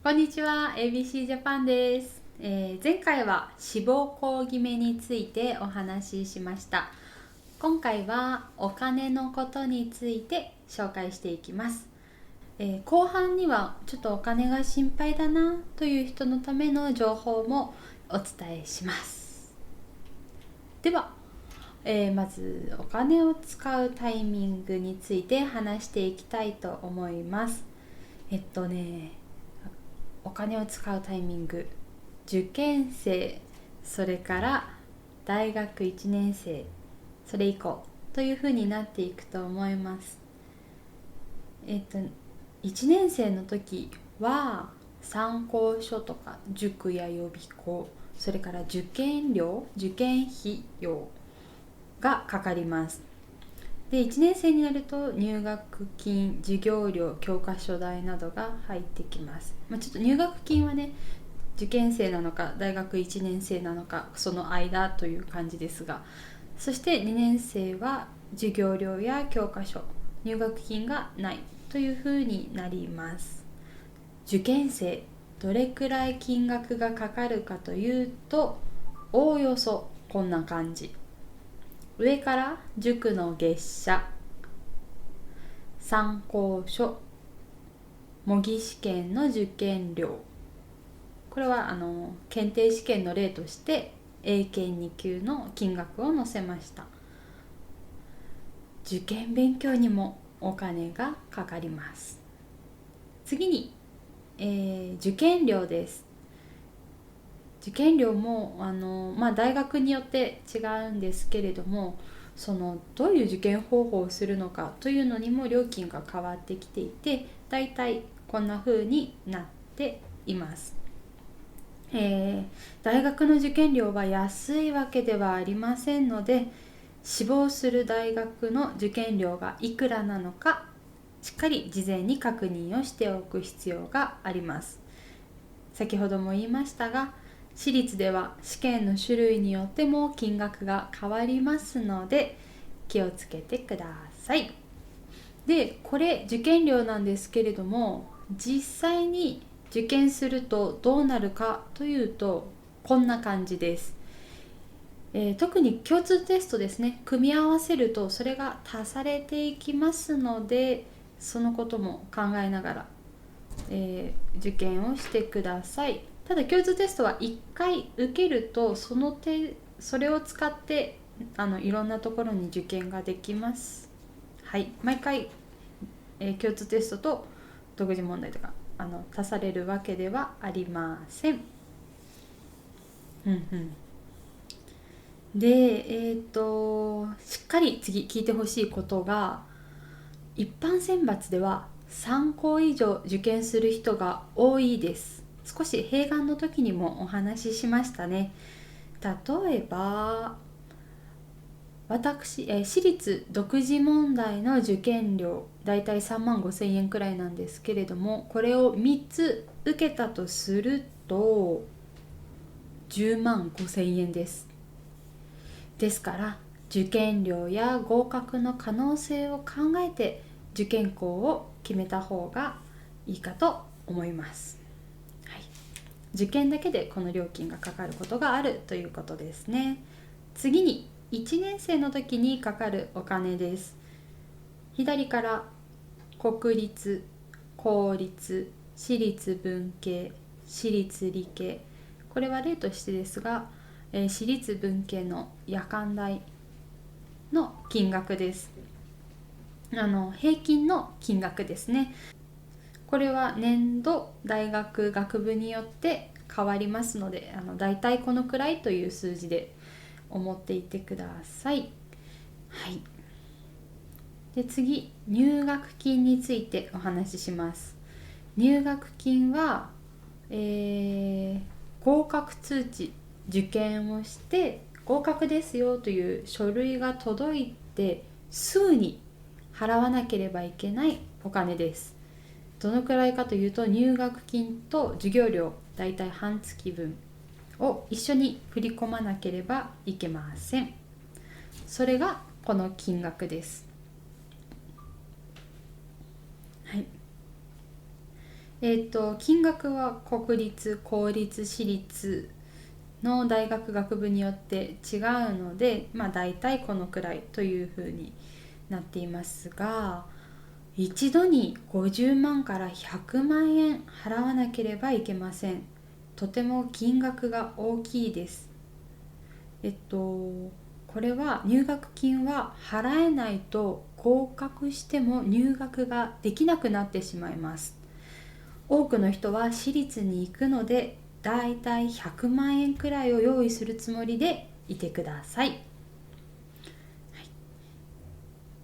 こんにちは、ABC ジャパンです。前回は志望校決めについてお話ししました。今回はお金のことについて紹介していきます。後半にはちょっとお金が心配だなという人のための情報もお伝えします。では、まずお金を使うタイミングについて話していきたいと思います。お金を使うタイミング、受験生、それから大学1年生、それ以降というふうになっていくと思います。1年生の時は参考書とか塾や予備校、それから受験費用がかかります。で1年生になると入学金、授業料、教科書代などが入ってきます。ちょっと入学金はね、受験生なのか大学1年生なのかその間という感じですが、そして2年生は授業料や教科書、入学金がないというふうになります。受験生、どれくらい金額がかかるかというと、おおよそこんな感じ。上から塾の月謝、参考書、模擬試験の受験料、これは検定試験の例として英検2級の金額を載せました。受験勉強にもお金がかかります。次に、受験料です。受験料も大学によって違うんですけれども、どういう受験方法をするのかというのにも料金が変わってきていて、だいたいこんな風になっています。大学の受験料は安いわけではありませんので、志望する大学の受験料がいくらなのかしっかり事前に確認をしておく必要があります。先ほども言いましたが、私立では試験の種類によっても金額が変わりますので気をつけてください。で、これ受験料なんですけれども、実際に受験するとどうなるかというとこんな感じです。特に共通テストですね、組み合わせるとそれが足されていきますので、そのことも考えながら、受験をしてください。ただ共通テストは1回受けるとそれを使っていろんなところに受験ができます。はい、毎回、共通テストと独自問題とか足されるわけではありません。で、しっかり次聞いてほしいことが、一般選抜では3校以上受験する人が多いです。少し併願の時にもお話ししましたね。例えば私、私立独自問題の受験料だいたい3万5千円くらいなんですけれども、これを3つ受けたとすると10万5千円です。ですから受験料や合格の可能性を考えて受験校を決めた方がいいかと思います。はい、受験だけでこの料金がかかることがあるということですね。次に1年生の時にかかるお金です。左から国立、公立、私立文系、私立理系、これは例としてですが、私立文系の夜間代の金額です。平均の金額ですね。これは年度大学学部によって変わりますので、だいたいこのくらいという数字で思っていてください。はい。で、次、入学金についてお話しします。入学金は、合格通知、受験をして合格ですよという書類が届いてすぐに払わなければいけないお金です。どのくらいかというと、入学金と授業料だいたい半月分を一緒に振り込まなければいけません。それがこの金額です。はい。金額は国立、公立、私立の大学学部によって違うので、だいたいこのくらいというふうになっていますが、一度に50万から100万円払わなければいけません。とても金額が大きいです。これは入学金は払えないと合格しても入学ができなくなってしまいます。多くの人は私立に行くので、だいたい100万円くらいを用意するつもりでいてください。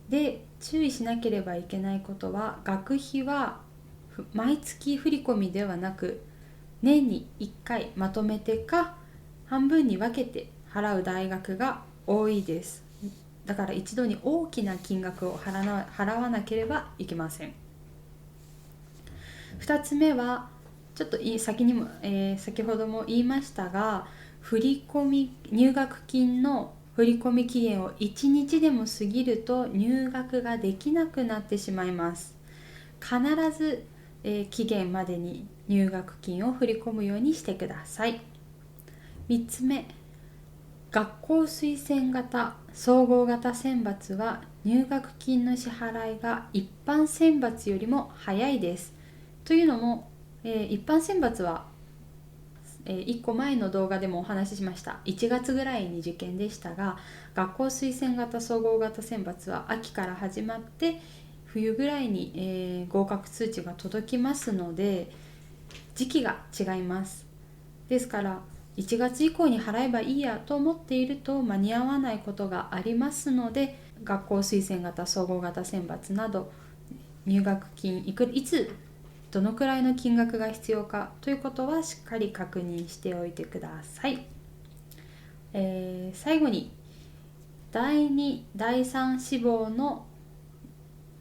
で、注意しなければいけないことは、学費は毎月振り込みではなく、年に1回まとめてか半分に分けて払う大学が多いです。だから一度に大きな金額を払わなければいけません。2つ目はちょっと先ほども言いましたが、入学金の振込期限を1日でも過ぎると入学ができなくなってしまいます。必ず、期限までに入学金を振り込むようにしてください。3つ目、学校推薦型総合型選抜は入学金の支払いが一般選抜よりも早いです。というのも、一般選抜は、1個前の動画でもお話ししました1月ぐらいに受験でしたが、学校推薦型総合型選抜は秋から始まって冬ぐらいに、合格通知が届きますので、時期が違います。ですから1月以降に払えばいいやと思っていると間に合わないことがありますので、学校推薦型総合型選抜など入学金いつどのくらいの金額が必要かということはしっかり確認しておいてください。最後に第2第3志望の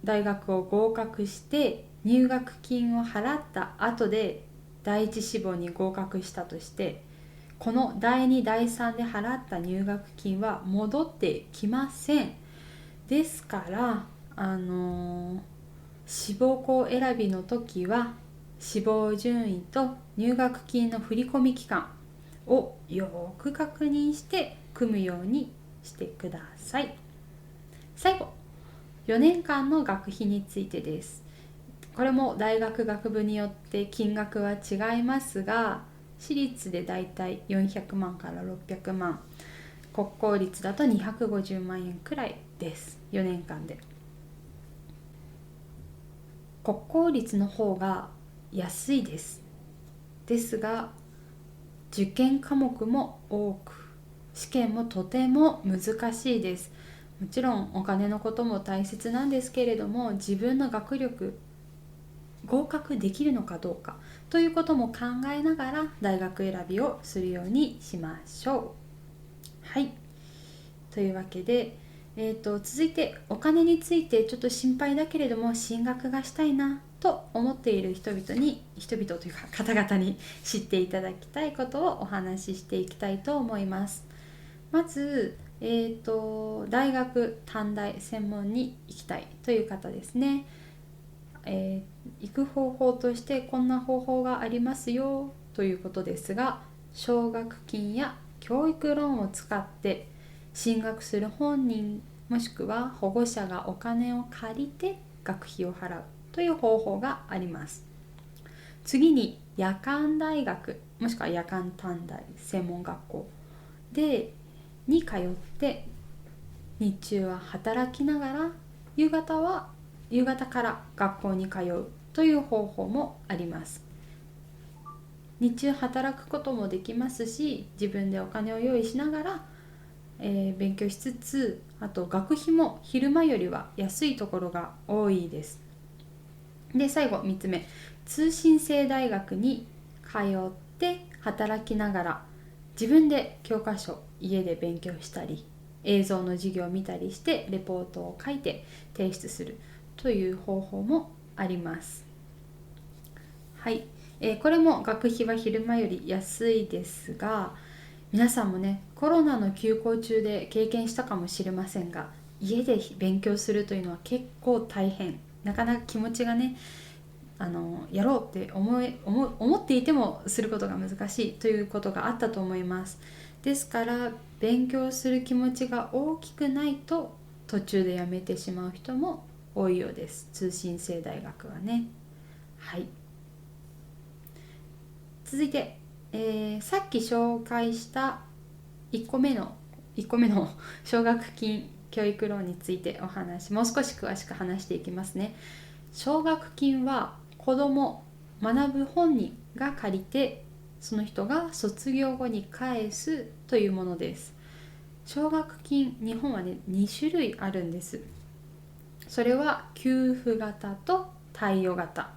大学を合格して入学金を払った後で第1志望に合格したとして、この第2第3で払った入学金は戻ってきません。ですから志望校選びの時は志望順位と入学金の振込期間をよく確認して組むようにしてください。最後、4年間の学費についてです。これも大学学部によって金額は違いますが、私立でだいたい400万から600万、国公立だと250万円くらいです。4年間で。国公立の方が安いです。ですが受験科目も多く、試験もとても難しいです。もちろんお金のことも大切なんですけれども、自分の学力合格できるのかどうかということも考えながら大学選びをするようにしましょう。はい、というわけで、続いてお金についてちょっと心配だけれども進学がしたいなと思っている人々というか方々に知っていただきたいことをお話ししていきたいと思います。まず、大学短大専門に行きたいという方ですね。行く方法としてこんな方法がありますよということですが、奨学金や教育ローンを使って進学する本人もしくは保護者がお金を借りて学費を払うという方法があります。次に夜間大学もしくは夜間短大専門学校に通って日中は働きながら夕方から学校に通うという方法もあります。日中働くこともできますし、自分でお金を用意しながら、勉強しつつ、あと学費も昼間よりは安いところが多いです。で、最後3つ目、通信制大学に通って働きながら自分で教科書家で勉強したり映像の授業を見たりしてレポートを書いて提出するという方法もあります。はい、これも学費は昼間より安いですが、皆さんもね、コロナの休校中で経験したかもしれませんが、家で勉強するというのは結構大変、なかなか気持ちがね、やろうって思っていてもすることが難しいということがあったと思います。ですから勉強する気持ちが大きくないと途中でやめてしまう人も多いようです。通信制大学はね。はい。続いて、さっき紹介した1個目の奨学金教育ローンについてもう少し詳しく話していきますね。奨学金は子ども、学ぶ本人が借りてその人が卒業後に返すというものです。奨学金、日本はね2種類あるんです。それは給付型と貸与型。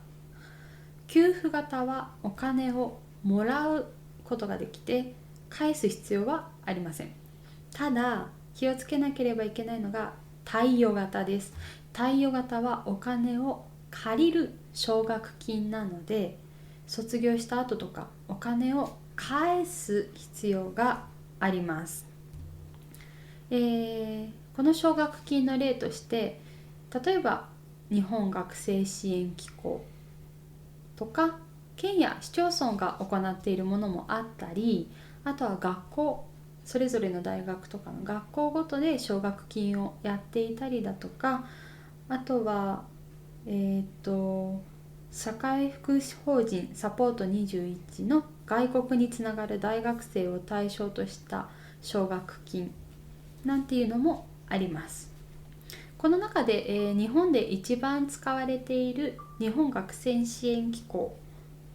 給付型はお金をもらうことができて返す必要はありません。ただ気をつけなければいけないのが貸与型です。貸与型はお金を借りる奨学金なので、卒業した後とかお金を返す必要があります。この奨学金の例として、例えば日本学生支援機構とか県や市町村が行っているものもあったり、あとは学校、それぞれの大学とかの学校ごとで奨学金をやっていたりだとか、あとは社会福祉法人サポート21の外国につながる大学生を対象とした奨学金なんていうのもあります。この中で、日本で一番使われている日本学生支援機構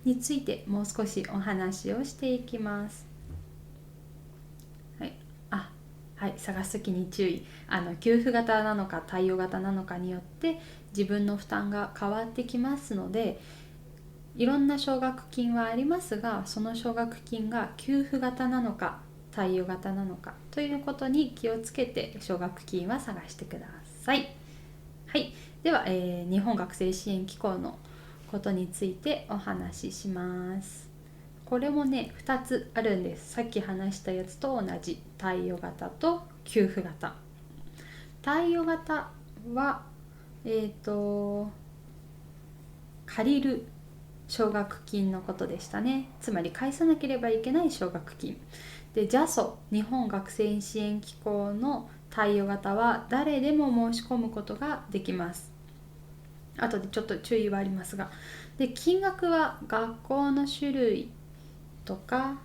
についてもう少しお話をしていきます。はい、探すときに注意。給付型なのか貸与型なのかによって自分の負担が変わってきますので、いろんな奨学金はありますが、その奨学金が給付型なのか貸与型なのかということに気をつけて奨学金は探してください。はい、では、日本学生支援機構のことについてお話しします。これもね2つあるんです。さっき話したやつと同じ貸与型と給付型。貸与型は借りる奨学金のことでしたね。つまり返さなければいけない奨学金で、 JASO 日本学生支援機構の貸与型は誰でも申し込むことができます。あとでちょっと注意はありますが、で金額は学校の種類とか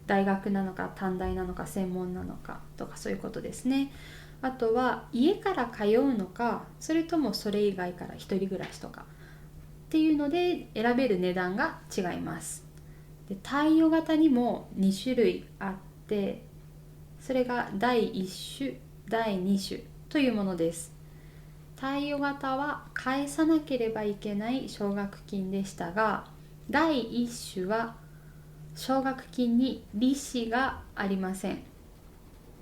大学なのか短大なのか専門なのかとかそういうことですね。あとは家から通うのか、それともそれ以外から一人暮らしとかっていうので選べる値段が違います。で貸与型にも2種類あって、それが第1種第2種というものです。貸与型は返さなければいけない奨学金でしたが、第1種は奨学金に利子がありません。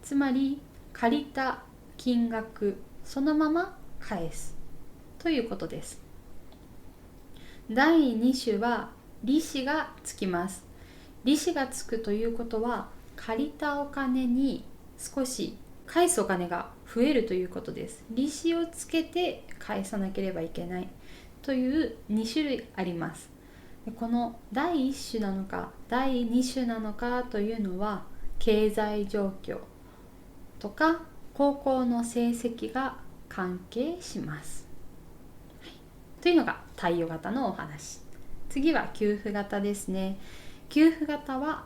つまり借りた金額そのまま返すということです。第2種は利子がつきます。利子がつくということは、借りたお金に少し返すお金が増えるということです。利子をつけて返さなければいけないという2種類あります。この第1種なのか第2種なのかというのは、経済状況とか高校の成績が関係します。はい、というのが貸与型のお話。次は給付型ですね。給付型は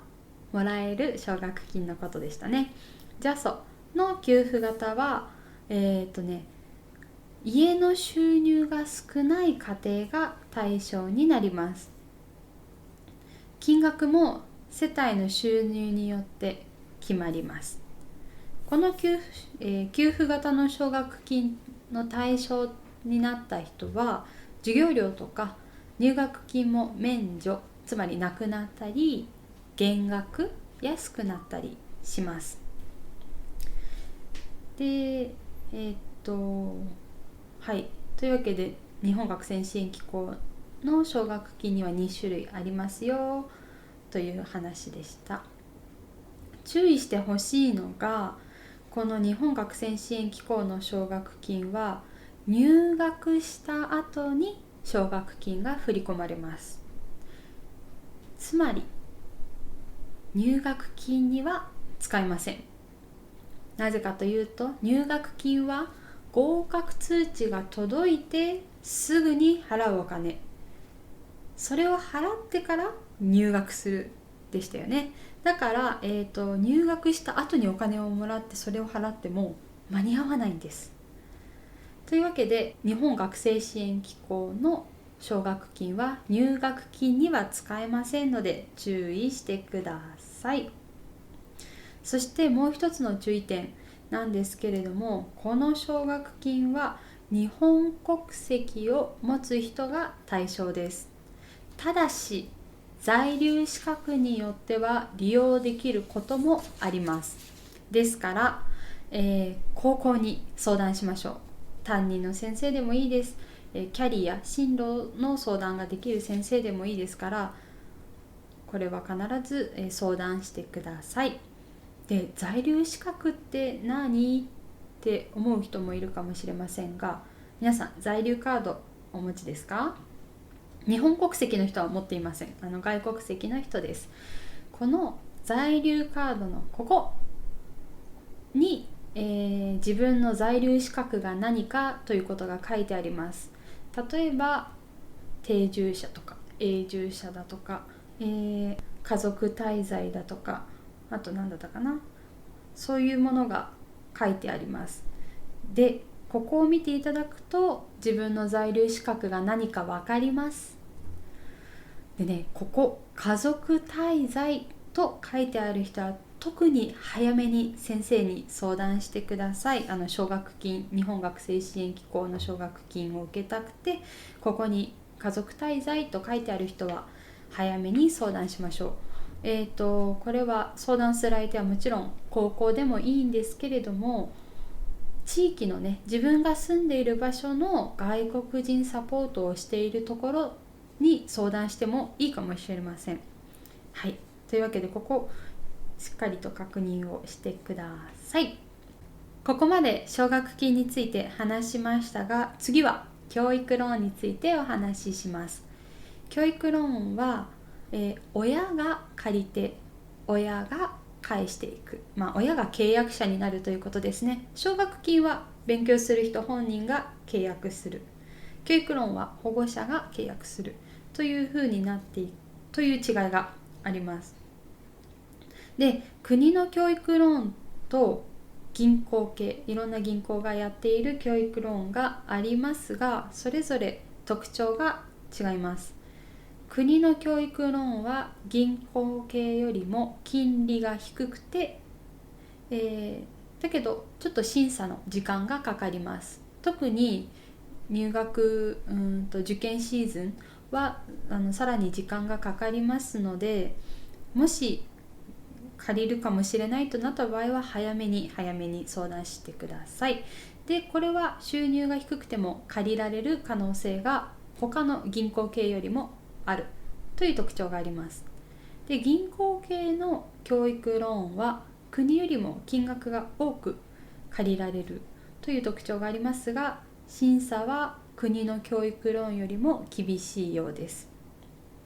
もらえる奨学金のことでしたね。JASO の給付型は家の収入が少ない家庭が対象になります。金額も世帯の収入によって決まります。この給付型の奨学金の対象になった人は、授業料とか入学金も免除、つまりなくなったり減額安くなったりします。ではい、というわけで日本学生支援機構の奨学金には2種類ありますよという話でした。注意してほしいのが、この日本学生支援機構の奨学金は入学した後に奨学金が振り込まれます。つまり入学金には使えません。なぜかというと、入学金は合格通知が届いてすぐに払うお金、それを払ってから入学するでしたよね。だから、入学した後にお金をもらってそれを払っても間に合わないんです。というわけで、日本学生支援機構の奨学金は入学金には使えませんので注意してください。そしてもう一つの注意点なんですけれども、この奨学金は日本国籍を持つ人が対象です。ただし在留資格によっては利用できることもあります。ですから、高校に相談しましょう。担任の先生でもいいです。キャリア、進路の相談ができる先生でもいいですから、これは必ず相談してください。で、在留資格って何って思う人もいるかもしれませんが、皆さん在留カードお持ちですか？日本国籍の人は持っていません。外国籍の人です。この在留カードのここに、自分の在留資格が何かということが書いてあります。例えば定住者とか永住者だとか、家族滞在だとか、あと何だったかな、そういうものが書いてあります。で、ここを見ていただくと自分の在留資格が何か分かります。でね、ここ家族滞在と書いてある人は特に早めに先生に相談してください。奨学金、日本学生支援機構の奨学金を受けたくて、ここに家族滞在と書いてある人は早めに相談しましょう。これは相談する相手はもちろん高校でもいいんですけれども、地域のね、自分が住んでいる場所の外国人サポートをしているところに相談してもいいかもしれません。はい、というわけでここしっかりと確認をしてください。ここまで奨学金について話しましたが、次は教育ローンについてお話しします。教育ローンは、親が借りて親が返していく、親が契約者になるということですね。奨学金は勉強する人本人が契約する、教育ローンは保護者が契約するというふうになっていくという違いがあります。で、国の教育ローンと銀行系、いろんな銀行がやっている教育ローンがありますが、それぞれ特徴が違います。国の教育ローンは銀行系よりも金利が低くて、だけどちょっと審査の時間がかかります。特に入学受験シーズンはさらに時間がかかりますので、もし借りるかもしれないとなった場合は早めに相談してください。で、これは収入が低くても借りられる可能性が他の銀行系よりもあるという特徴があります。で、銀行系の教育ローンは国よりも金額が多く借りられるという特徴がありますが、審査は国の教育ローンよりも厳しいようです。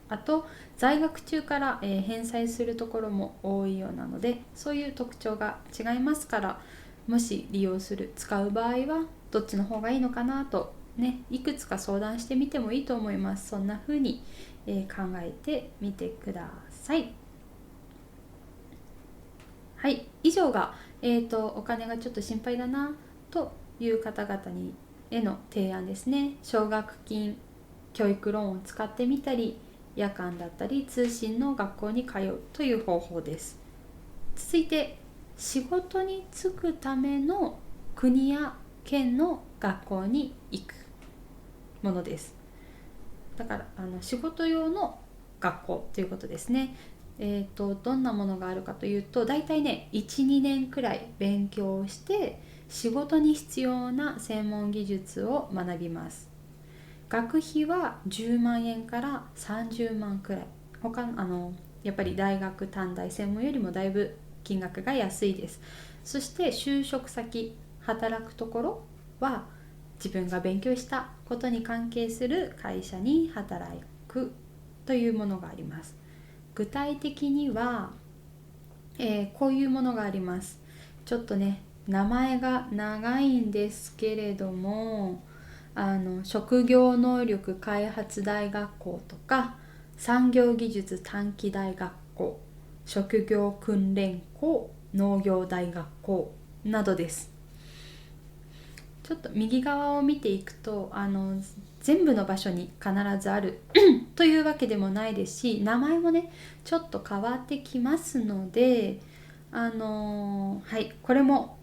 あと在学中から、返済するところも多いようなので、そういう特徴が違いますから、もし利用する使う場合はどっちの方がいいのかなとね、いくつか相談してみてもいいと思います。そんな風に、考えてみてください。はい、以上が、お金がちょっと心配だなという方々にへの提案ですね。奨学金、教育ローンを使ってみたり、夜間だったり通信の学校に通うという方法です。続いて、仕事に就くための国や県の学校に行くものです。だから仕事用の学校ということですね。どんなものがあるかというと、だいたいね 1,2 年くらい勉強して仕事に必要な専門技術を学びます。学費は10万円から30万くらい。やっぱり大学短大専門よりもだいぶ金額が安いです。そして就職先、働くところは自分が勉強したこことに関係する会社に働くというものがあります。具体的には、こういうものがあります。ちょっとね名前が長いんですけれども、職業能力開発大学校とか産業技術短期大学校、職業訓練校、農業大学校などです。ちょっと右側を見ていくと全部の場所に必ずあるというわけでもないですし、名前もねちょっと変わってきますので、はい、これも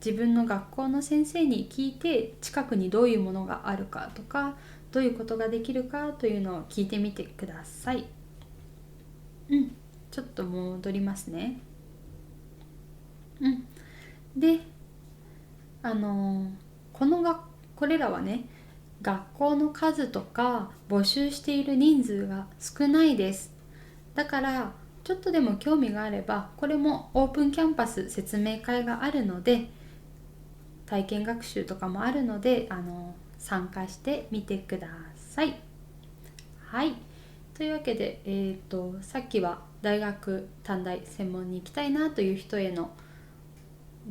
自分の学校の先生に聞いて、近くにどういうものがあるかとかどういうことができるかというのを聞いてみてください。ちょっと戻りますね。でこれらはね学校の数とか募集している人数が少ないです。だからちょっとでも興味があれば、これもオープンキャンパス説明会があるので、体験学習とかもあるので参加してみてください。はい、というわけで、さっきは大学短大専門に行きたいなという人への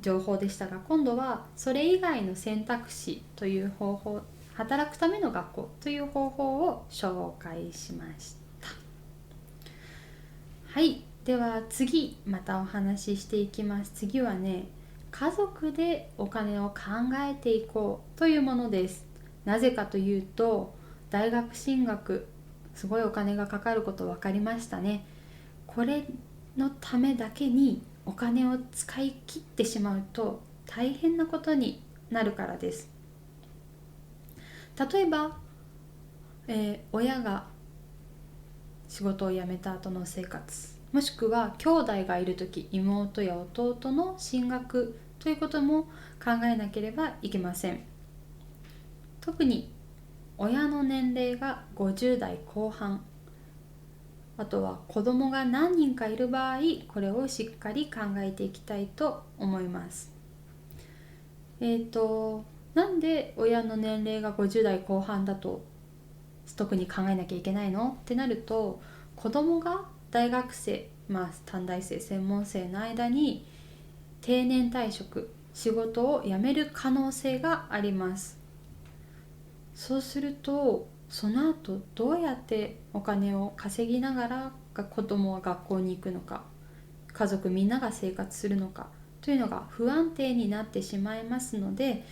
情報でしたが、今度はそれ以外の選択肢という方法、働くための学校という方法を紹介しました。はい、では次またお話ししていきます。次はね、家族でお金を考えていこうというものです。なぜかというと、大学進学すごいお金がかかること分かりましたね。これのためだけにお金を使い切ってしまうと大変なことになるからです。例えば、親が仕事を辞めた後の生活、もしくは兄弟がいる時、妹や弟の進学ということも考えなければいけません。特に親の年齢が50代後半、あとは子供が何人かいる場合、これをしっかり考えていきたいと思います。なんで親の年齢が50代後半だと特に考えなきゃいけないのってなると、子供が大学生、短大生専門生の間に定年退職、仕事を辞める可能性があります。そうするとその後どうやってお金を稼ぎながら子供は学校に行くのか、家族みんなが生活するのかというのが不安定になってしまいますので、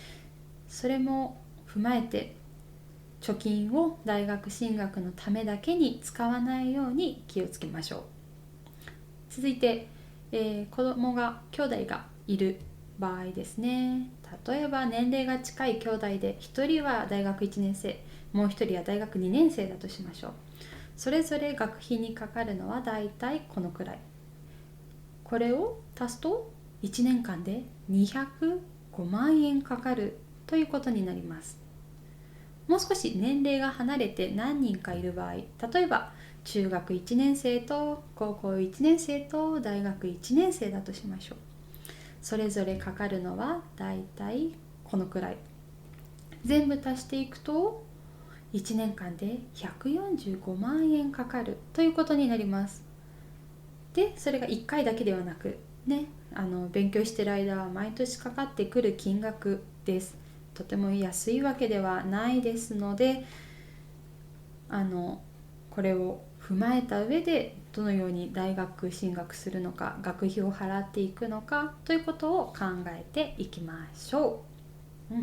それも踏まえて貯金を大学進学のためだけに使わないように気をつけましょう。続いて、子供が兄弟がいる場合ですね。例えば年齢が近い兄弟で1人は大学1年生、もう1人は大学2年生だとしましょう。それぞれ学費にかかるのはだいたいこのくらい。これを足すと1年間で205万円かかるということになります。もう少し年齢が離れて何人かいる場合、例えば中学1年生と高校1年生と大学1年生だとしましょう。それぞれかかるのはだいたいこのくらい。全部足していくと1年間で145万円かかるということになります。で、それが1回だけではなくね、勉強している間は毎年かかってくる金額です。とても安いわけではないですので、これを踏まえた上でどのように大学進学するのか、学費を払っていくのかということを考えていきましょう。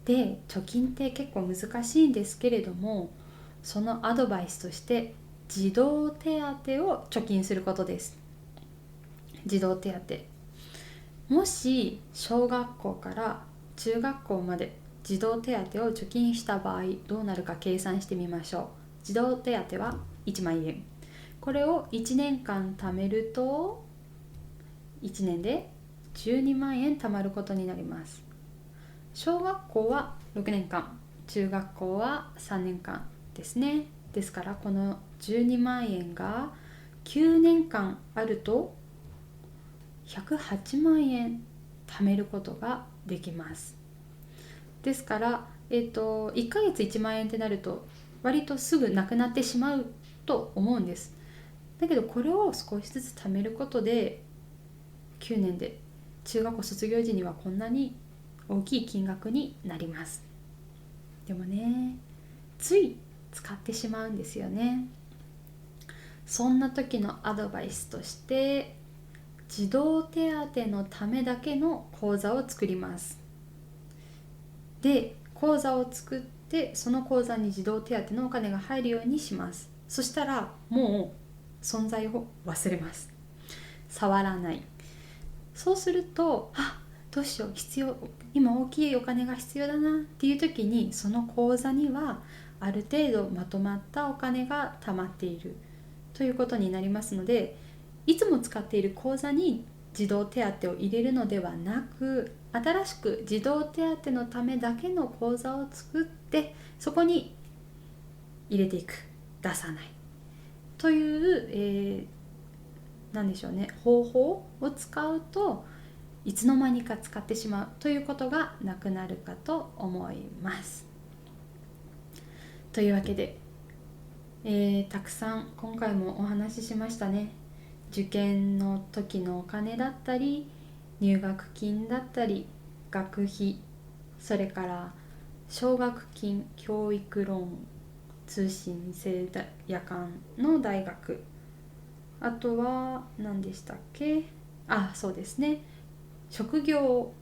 で、貯金って結構難しいんですけれども、そのアドバイスとして児童手当を貯金することです。児童手当、もし小学校から中学校まで児童手当を貯金した場合どうなるか計算してみましょう。児童手当は1万円。これを1年間貯めると1年で12万円貯まることになります。小学校は6年間、中学校は3年間ですね。ですからこの12万円が9年間あると108万円貯めることができます。ですから、1ヶ月1万円ってなると割とすぐなくなってしまうと思うんです。だけどこれを少しずつ貯めることで9年で中学校卒業時にはこんなに大きい金額になります。でもね、つい使ってしまうんですよね。そんな時のアドバイスとして、児童手当のためだけの口座を作ります。で、口座を作ってその口座に児童手当のお金が入るようにします。そしたらもう存在を忘れます。触らない。そうすると、どうしよう、今大きいお金が必要だなっていう時に、その口座にはある程度まとまったお金が貯まっているということになりますので、いつも使っている口座に児童手当を入れるのではなく、新しく児童手当のためだけの口座を作って、そこに入れていく、出さないという、なんでしょうね、方法を使うといつの間にか使ってしまうということがなくなるかと思います。というわけで、たくさん今回もお話ししましたね。受験の時のお金だったり、入学金だったり、学費、それから奨学金、教育ローン、通信制夜間の大学、あとは何でしたっけ、そうですね、職業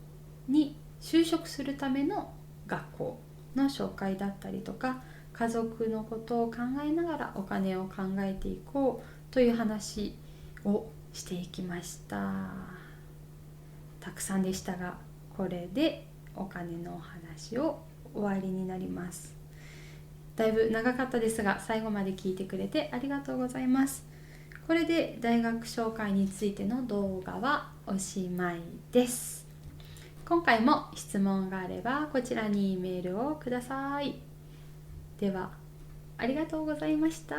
に就職するための学校の紹介だったりとか、家族のことを考えながらお金を考えていこうという話をしていきました。たくさんでしたが、これでお金のお話を終わりになります。だいぶ長かったですが、最後まで聞いてくれてありがとうございます。これで大学紹介についての動画はおしまいです。今回も質問があればこちらにメールをください。では、ありがとうございました。